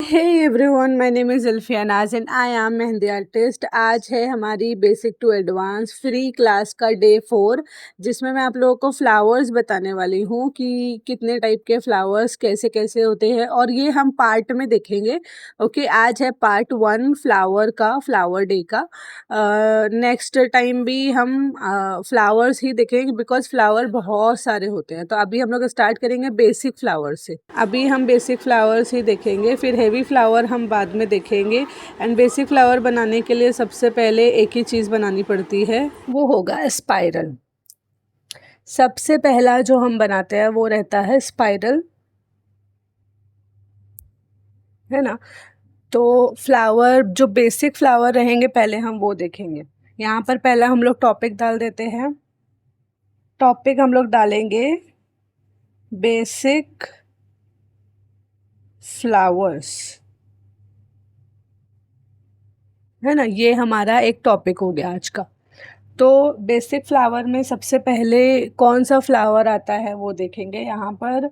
Hey everyone, my name is Zulfiya Naz and I am mehndi artist. आज है हमारी basic to advance free class का day 4, जिसमें मैं आप लोगों को फ्लावर्स बताने वाली हूँ कि कितने टाइप के फ्लावर्स कैसे कैसे होते हैं, और ये हम पार्ट में देखेंगे। ओके, आज है पार्ट 1 फ्लावर का, फ्लावर डे का। नेक्स्ट टाइम भी हम फ्लावर्स ही देखेंगे बिकॉज फ्लावर बहुत सारे होते हैं। तो अभी हम लोग स्टार्ट करेंगे बेसिक फ्लावर से। अभी हम बेसिक फ्लावर्स ही देखेंगे, फिर हेवी फ्लावर हम बाद में देखेंगे। एंड बेसिक फ्लावर बनाने के लिए सबसे पहले एक ही चीज़ बनानी पड़ती है, वो होगा स्पाइरल। सबसे पहला जो हम बनाते हैं वो रहता है स्पाइरल, है ना। तो फ्लावर जो बेसिक फ्लावर रहेंगे पहले हम वो देखेंगे। यहाँ पर पहला हम लोग टॉपिक डाल देते हैं। टॉपिक हम लोग डालेंगे बेसिक फ्लावर्स, है ना। ये हमारा एक टॉपिक हो गया आज का। तो बेसिक फ्लावर में सबसे पहले कौन सा फ्लावर आता है वो देखेंगे। यहाँ पर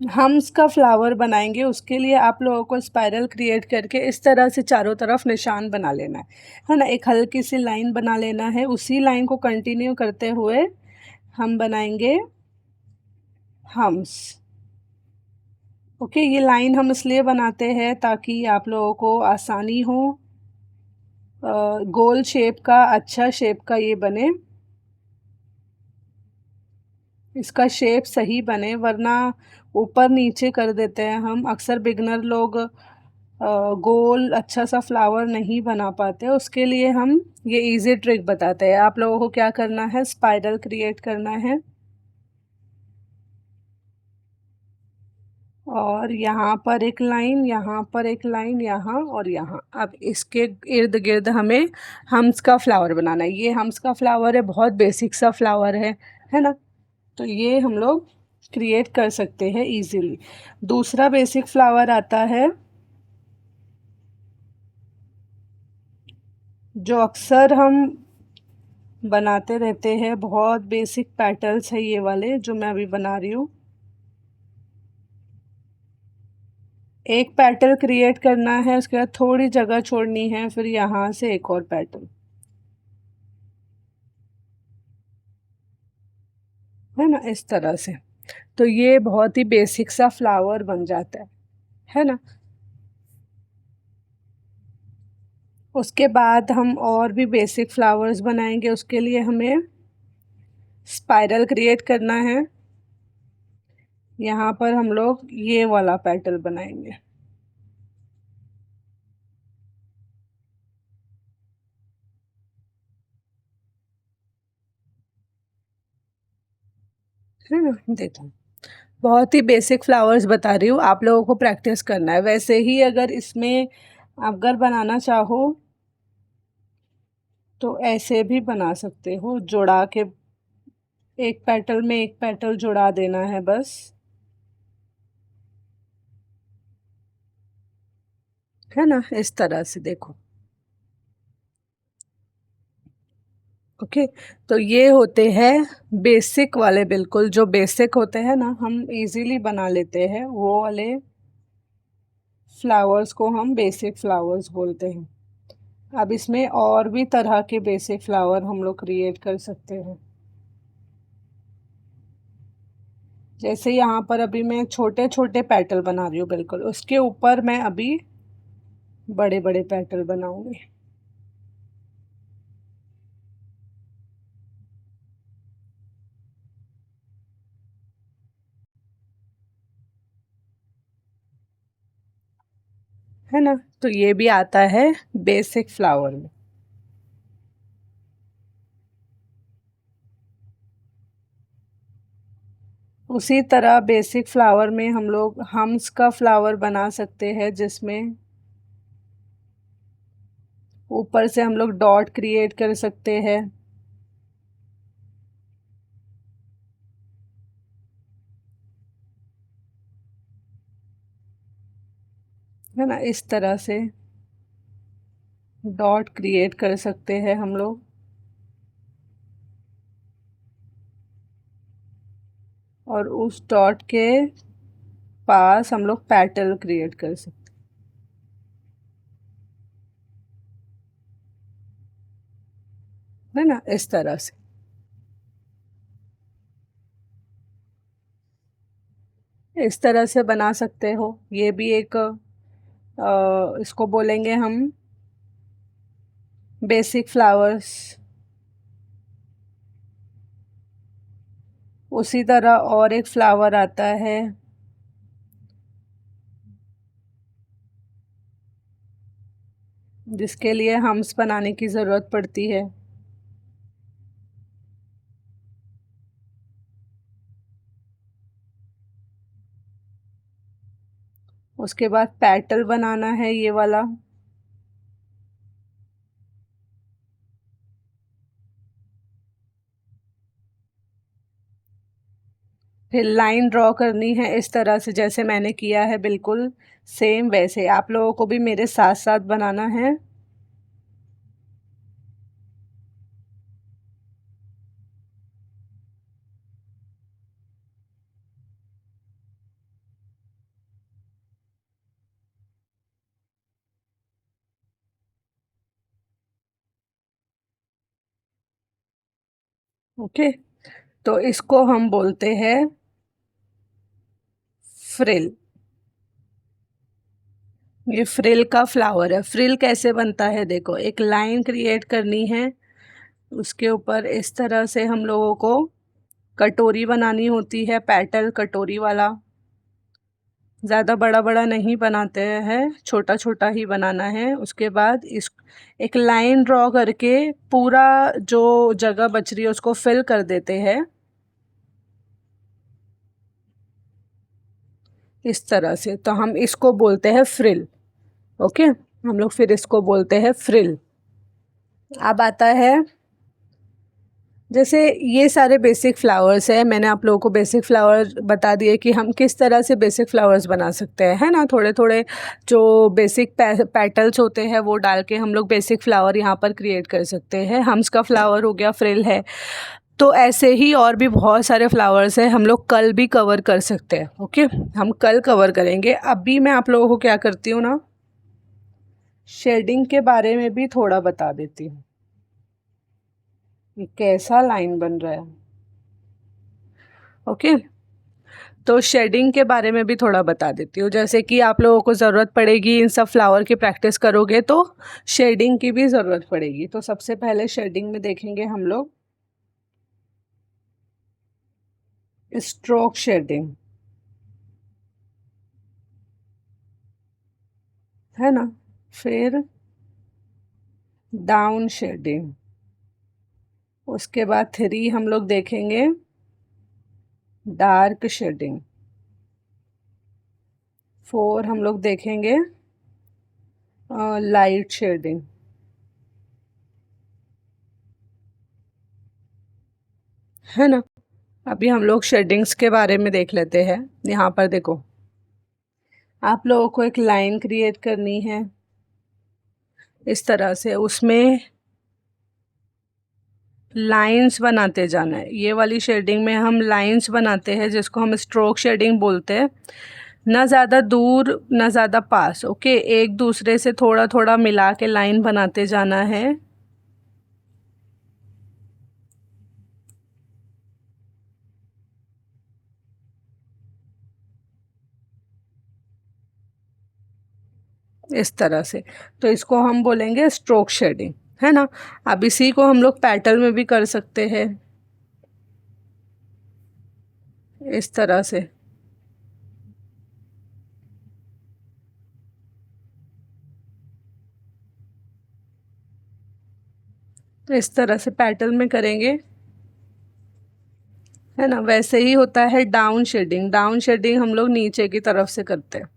हम्स का फ्लावर बनाएंगे। उसके लिए आप लोगों को स्पाइरल क्रिएट करके इस तरह से चारों तरफ निशान बना लेना है ना। एक हल्की सी लाइन बना लेना है। उसी लाइन को कंटिन्यू करते हुए हम बनाएंगे हम्स। ओके, ये लाइन हम इसलिए बनाते हैं ताकि आप लोगों को आसानी हो। गोल शेप का, अच्छा शेप का ये बने, इसका शेप सही बने, वरना ऊपर नीचे कर देते हैं हम। अक्सर बिगनर लोग गोल अच्छा सा फ्लावर नहीं बना पाते। उसके लिए हम ये इजी ट्रिक बताते हैं। आप लोगों को क्या करना है, स्पाइरल क्रिएट करना है और यहाँ पर एक लाइन, यहाँ पर एक लाइन, यहाँ और यहाँ। अब इसके इर्द गिर्द हमें हम्स का फ्लावर बनाना है। ये हम्स का फ्लावर है, बहुत बेसिक सा फ्लावर है ना। तो ये हम लोग क्रिएट कर सकते हैं इजीली। दूसरा बेसिक फ्लावर आता है जो अक्सर हम बनाते रहते हैं, बहुत बेसिक पैटर्न्स है ये वाले जो मैं अभी बना रही हूँ। एक पैटर्न क्रिएट करना है, उसके बाद थोड़ी जगह छोड़नी है, फिर यहाँ से एक और पैटर्न, है ना, इस तरह से। तो ये बहुत ही बेसिक सा फ्लावर बन जाता है ना। उसके बाद हम और भी बेसिक फ्लावर्स बनाएंगे। उसके लिए हमें स्पाइरल क्रिएट करना है। यहाँ पर हम लोग ये वाला पैटर्न बनाएंगे, है ना। देखो, बहुत ही बेसिक फ्लावर्स बता रही हूँ, आप लोगों को प्रैक्टिस करना है। वैसे ही अगर इसमें अगर बनाना चाहो तो ऐसे भी बना सकते हो, जोड़ा के एक पेटल में एक पेटल जुड़ा देना है बस, है ना, इस तरह से। देखो, ओके। तो ये होते हैं बेसिक वाले, बिल्कुल जो बेसिक होते हैं ना, हम इजीली बना लेते हैं वो वाले फ्लावर्स को हम बेसिक फ्लावर्स बोलते हैं। अब इसमें और भी तरह के बेसिक फ्लावर हम लोग क्रिएट कर सकते हैं। जैसे यहाँ पर अभी मैं छोटे छोटे पेटल बना रही हूँ, बिल्कुल उसके ऊपर मैं अभी बड़े बड़े पेटल बनाऊंगी, है ना। तो ये भी आता है बेसिक फ्लावर में। उसी तरह बेसिक फ्लावर में हम लोग हम्स का फ्लावर बना सकते हैं, जिसमें ऊपर से हम लोग डॉट क्रिएट कर सकते हैं, है ना, इस तरह से डॉट क्रिएट कर सकते हैं हम लोग। और उस डॉट के पास हम लोग पेटल क्रिएट कर सकते है ना, इस तरह से। इस तरह से बना सकते हो। ये भी एक इसको बोलेंगे हम बेसिक फ्लावर्स। उसी तरह और एक फ्लावर आता है, जिसके लिए हम्स बनाने की ज़रूरत पड़ती है। उसके बाद पेटल बनाना है ये वाला। फिर लाइन ड्रॉ करनी है इस तरह से, जैसे मैंने किया है बिल्कुल सेम वैसे आप लोगों को भी मेरे साथ साथ बनाना है। ओके, तो इसको हम बोलते हैं फ्रिल। ये फ्रिल का फ्लावर है। फ्रिल कैसे बनता है, देखो एक लाइन क्रिएट करनी है, उसके ऊपर इस तरह से हम लोगों को कटोरी बनानी होती है, पेटल कटोरी वाला। ज़्यादा बड़ा बड़ा नहीं बनाते हैं, छोटा छोटा ही बनाना है। उसके बाद इस एक लाइन ड्रॉ करके पूरा जो जगह बच रही है उसको फिल कर देते हैं इस तरह से। तो हम इसको बोलते हैं फ्रिल। ओके, हम लोग फिर इसको बोलते हैं फ्रिल। अब आता है, जैसे ये सारे बेसिक फ्लावर्स हैं, मैंने आप लोगों को बेसिक फ्लावर बता दिए कि हम किस तरह से बेसिक फ्लावर्स बना सकते हैं, है ना। थोड़े थोड़े जो बेसिक पेटल्स होते हैं वो डाल के हम लोग बेसिक फ्लावर यहाँ पर क्रिएट कर सकते हैं। हम्स का फ्लावर हो गया, फ्रिल है। तो ऐसे ही और भी बहुत सारे फ्लावर्स हैं, हम लोग कल भी कवर कर सकते हैं। ओके, हम कल कवर करेंगे। अभी मैं आप लोगों को क्या करती हूँ ना, शेडिंग के बारे में भी थोड़ा बता देती हूँ, ये कैसा लाइन बन रहा है। ओके, तो शेडिंग के बारे में भी थोड़ा बता देती हूँ। जैसे कि आप लोगों को ज़रूरत पड़ेगी, इन सब फ्लावर की प्रैक्टिस करोगे तो शेडिंग की भी ज़रूरत पड़ेगी। तो सबसे पहले शेडिंग में देखेंगे हम लोग स्ट्रोक शेडिंग, है ना। फिर डाउन शेडिंग, उसके बाद 3 हम लोग देखेंगे डार्क शेडिंग, 4 हम लोग देखेंगे लाइट शेडिंग, है ना। अभी हम लोग शेडिंग्स के बारे में देख लेते हैं। यहाँ पर देखो, आप लोगों को एक लाइन क्रिएट करनी है इस तरह से, उसमें लाइंस बनाते जाना है। ये वाली शेडिंग में हम लाइंस बनाते हैं, जिसको हम स्ट्रोक शेडिंग बोलते हैं। ना ज़्यादा दूर ना ज़्यादा पास, ओके, एक दूसरे से थोड़ा थोड़ा मिला के लाइन बनाते जाना है। इस तरह से, तो इसको हम बोलेंगे स्ट्रोक शेडिंग, है ना। अब इसी को हम लोग पैटल में भी कर सकते हैं इस तरह से। तो इस तरह से पैटल में करेंगे, है ना। वैसे ही होता है डाउन शेडिंग। डाउन शेडिंग हम लोग नीचे की तरफ से करते हैं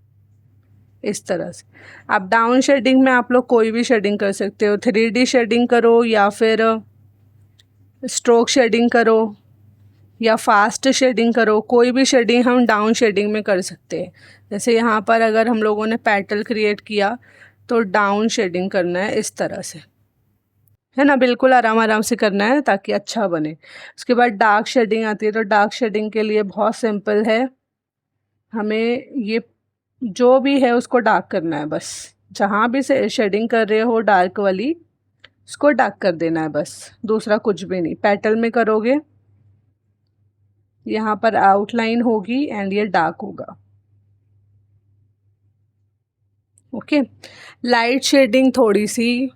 इस तरह से। अब डाउन शेडिंग में आप लोग कोई भी शेडिंग कर सकते हो, 3D शेडिंग करो या फिर स्ट्रोक शेडिंग करो या फास्ट शेडिंग करो, कोई भी शेडिंग हम डाउन शेडिंग में कर सकते हैं। जैसे यहाँ पर अगर हम लोगों ने पेटल क्रिएट किया तो डाउन शेडिंग करना है इस तरह से, है ना। बिल्कुल आराम आराम से करना है ताकि अच्छा बने। उसके बाद डार्क शेडिंग आती है, तो डार्क शेडिंग के लिए बहुत सिंपल है। हमें ये जो भी है उसको डार्क करना है, बस जहाँ भी से शेडिंग कर रहे हो डार्क वाली इसको डार्क कर देना है बस, दूसरा कुछ भी नहीं। पेटल में करोगे यहाँ पर आउटलाइन होगी एंड ये डार्क होगा। ओके, लाइट शेडिंग थोड़ी सी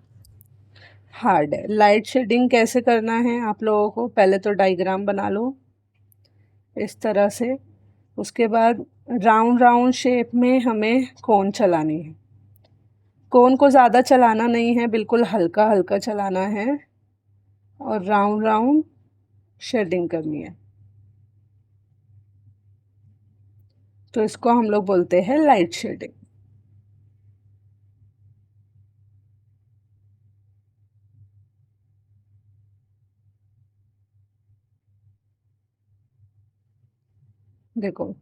हार्ड है। लाइट शेडिंग कैसे करना है आप लोगों को, पहले तो डायग्राम बना लो इस तरह से। उसके बाद राउंड राउंड शेप में हमें कोन चलानी है। कोन को ज़्यादा चलाना नहीं है, बिल्कुल हल्का हल्का चलाना है और राउंड राउंड शेडिंग करनी है। तो इसको हम लोग बोलते हैं लाइट शेडिंग। देखो,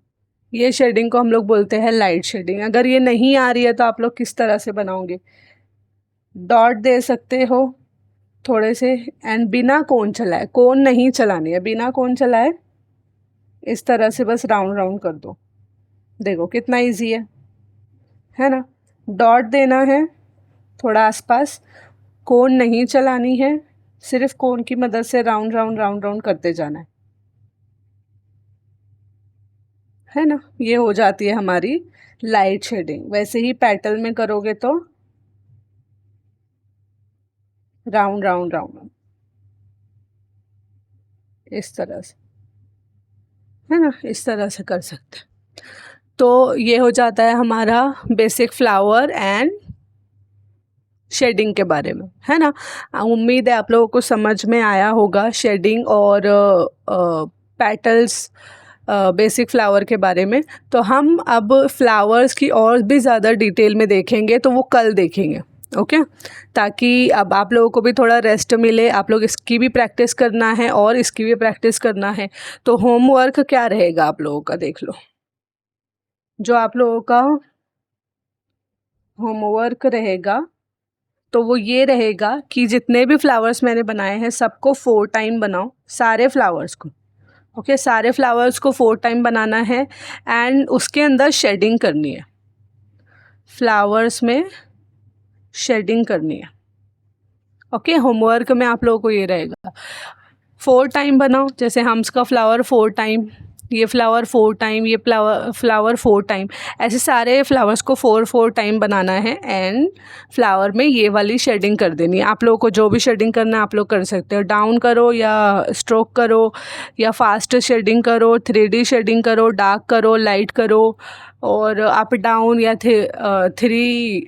ये शेडिंग को हम लोग बोलते हैं लाइट शेडिंग। अगर ये नहीं आ रही है तो आप लोग किस तरह से बनाओगे, डॉट दे सकते हो थोड़े से एंड बिना कोन चलाए, कोन नहीं चलानी है, बिना कोन चलाए इस तरह से बस राउंड राउंड कर दो। देखो कितना इजी है ना। डॉट देना है थोड़ा आसपास, कोन नहीं चलानी है, सिर्फ कोन की मदद से राउंड राउंड राउंड राउंड करते जाना है ना। ये हो जाती है हमारी लाइट शेडिंग। वैसे ही पेटल में करोगे तो राउंड राउंड राउंड इस तरह से, है ना, इस तरह से कर सकते हैं। तो ये हो जाता है हमारा बेसिक फ्लावर एंड शेडिंग के बारे में, है ना। उम्मीद है आप लोगों को समझ में आया होगा शेडिंग और पेटल्स बेसिक फ्लावर के बारे में। तो हम अब फ्लावर्स की और भी ज़्यादा डिटेल में देखेंगे, तो वो कल देखेंगे। ओके, ताकि अब आप लोगों को भी थोड़ा रेस्ट मिले। आप लोग इसकी भी प्रैक्टिस करना है और इसकी भी प्रैक्टिस करना है। तो होमवर्क क्या रहेगा आप लोगों का, देख लो। जो आप लोगों का होमवर्क रहेगा तो वो ये रहेगा कि जितने भी फ्लावर्स मैंने बनाए हैं सबको 4 टाइम बनाओ, सारे फ्लावर्स को। ओके, सारे फ्लावर्स को 4 टाइम बनाना है एंड उसके अंदर शेडिंग करनी है, फ्लावर्स में शेडिंग करनी है। ओके, होमवर्क में आप लोगों को ये रहेगा 4 टाइम बनाओ। जैसे हम्स का फ्लावर 4 टाइम, ये फ्लावर 4 टाइम, ये फ्लावर 4 टाइम, ऐसे सारे फ्लावर्स को 4 टाइम बनाना है एंड फ्लावर में ये वाली शेडिंग कर देनी है। आप लोगों को जो भी शेडिंग करना है आप लोग कर सकते हो, डाउन करो या स्ट्रोक करो या फास्ट शेडिंग करो, 3D शेडिंग करो, डार्क करो, लाइट करो और अप डाउन या थ्री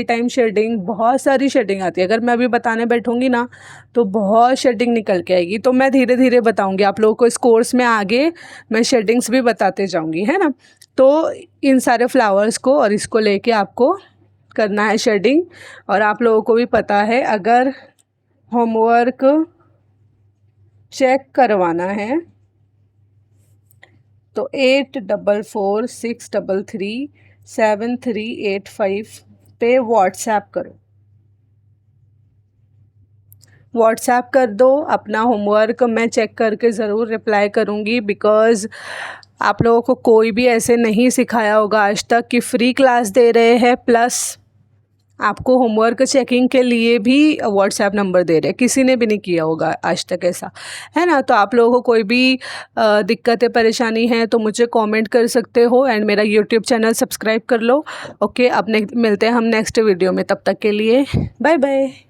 टाइम शेडिंग। बहुत सारी शेडिंग आती है, अगर मैं अभी बताने बैठूंगी ना तो बहुत शेडिंग निकल के आएगी। तो मैं धीरे धीरे बताऊंगी आप लोगों को, इस कोर्स में आगे मैं शेडिंग्स भी बताते जाऊंगी, है ना। तो इन सारे फ्लावर्स को और इसको लेके आपको करना है शेडिंग। और आप लोगों को भी पता है, अगर होमवर्क चेक करवाना है तो 8446337385 पे व्हाट्सएप करो। व्हाट्सएप कर दो अपना होमवर्क, मैं चेक करके ज़रूर रिप्लाई करूँगी। बिकॉज़ आप लोगों को कोई भी ऐसे नहीं सिखाया होगा आज तक कि फ्री क्लास दे रहे हैं प्लस आपको होमवर्क चेकिंग के लिए भी व्हाट्सएप नंबर दे रहे हैं। किसी ने भी नहीं किया होगा आज तक ऐसा, है ना। तो आप लोगों को कोई भी दिक्कतें परेशानी है तो मुझे कमेंट कर सकते हो एंड मेरा यूट्यूब चैनल सब्सक्राइब कर लो। ओके, अब मिलते हैं हम नेक्स्ट वीडियो में, तब तक के लिए बाय बाय।